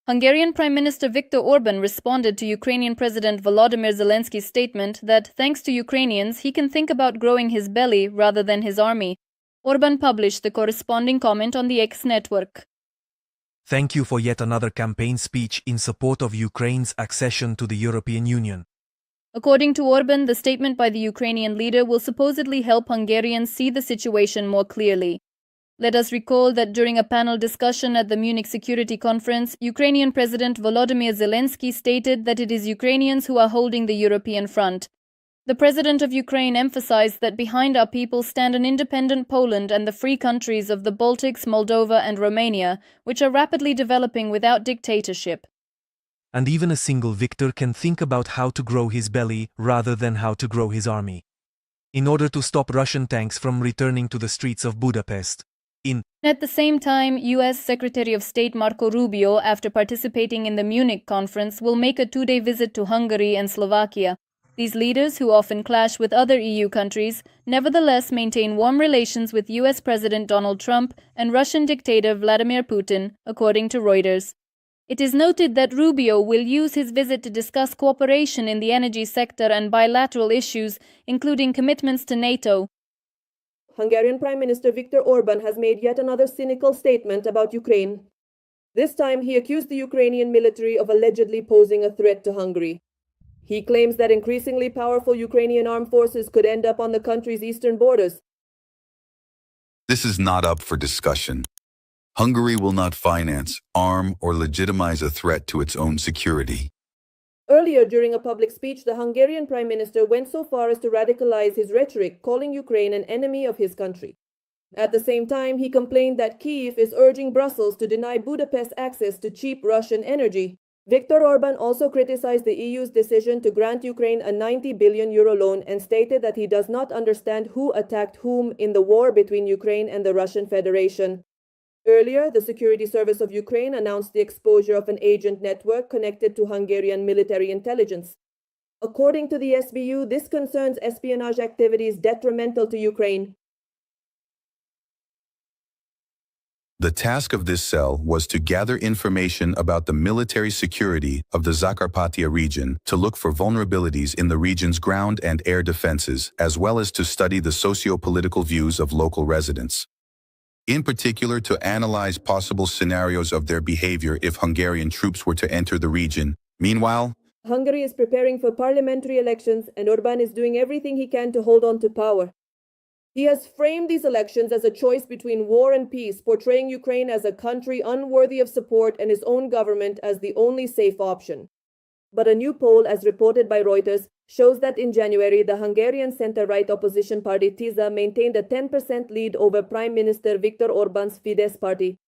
Hungarian Prime Minister Viktor Orban responded to Ukrainian President Volodymyr Zelensky's statement that, thanks to Ukrainians, he can think about growing his belly rather than his army. Orban published the corresponding comment on the X network. Thank you for yet another campaign speech in support of Ukraine's accession to the European Union. According to Orban, the statement by the Ukrainian leader will supposedly help Hungarians see the situation more clearly. Let us recall that during a panel discussion at the Munich Security Conference, Ukrainian President Volodymyr Zelensky stated that it is Ukrainians who are holding the European front. The President of Ukraine emphasized that behind our people stand an independent Poland and the free countries of the Baltics, Moldova and Romania, which are rapidly developing without dictatorship. And even a single victor can think about how to grow his belly rather than how to grow his army. In order to stop Russian tanks from returning to the streets of Budapest. At the same time, U.S. Secretary of State Marco Rubio, after participating in the Munich conference, will make a two-day visit to Hungary and Slovakia. These leaders, who often clash with other EU countries, nevertheless maintain warm relations with U.S. President Donald Trump and Russian dictator Vladimir Putin, according to Reuters. It is noted that Rubio will use his visit to discuss cooperation in the energy sector and bilateral issues, including commitments to NATO. Hungarian Prime Minister Viktor Orban has made yet another cynical statement about Ukraine. This time he accused the Ukrainian military of allegedly posing a threat to Hungary. He claims that increasingly powerful Ukrainian armed forces could end up on the country's eastern borders. This is not up for discussion. Hungary will not finance, arm, or legitimize a threat to its own security. Earlier, during a public speech, the Hungarian Prime Minister went so far as to radicalize his rhetoric, calling Ukraine an enemy of his country. At the same time, he complained that Kyiv is urging Brussels to deny Budapest access to cheap Russian energy. Viktor Orban also criticized the EU's decision to grant Ukraine a €90 billion loan and stated that he does not understand who attacked whom in the war between Ukraine and the Russian Federation. Earlier, the Security Service of Ukraine announced the exposure of an agent network connected to Hungarian military intelligence. According to the SBU, this concerns espionage activities detrimental to Ukraine. The task of this cell was to gather information about the military security of the Zakarpattia region, to look for vulnerabilities in the region's ground and air defenses, as well as to study the socio-political views of local residents. In particular, to analyze possible scenarios of their behavior if Hungarian troops were to enter the region. Meanwhile, Hungary is preparing for parliamentary elections and Orban is doing everything he can to hold on to power. He has framed these elections as a choice between war and peace, portraying Ukraine as a country unworthy of support and his own government as the only safe option. But a new poll, as reported by Reuters, shows that in January, the Hungarian center-right opposition party TISA maintained a 10% lead over Prime Minister Viktor Orban's Fidesz party.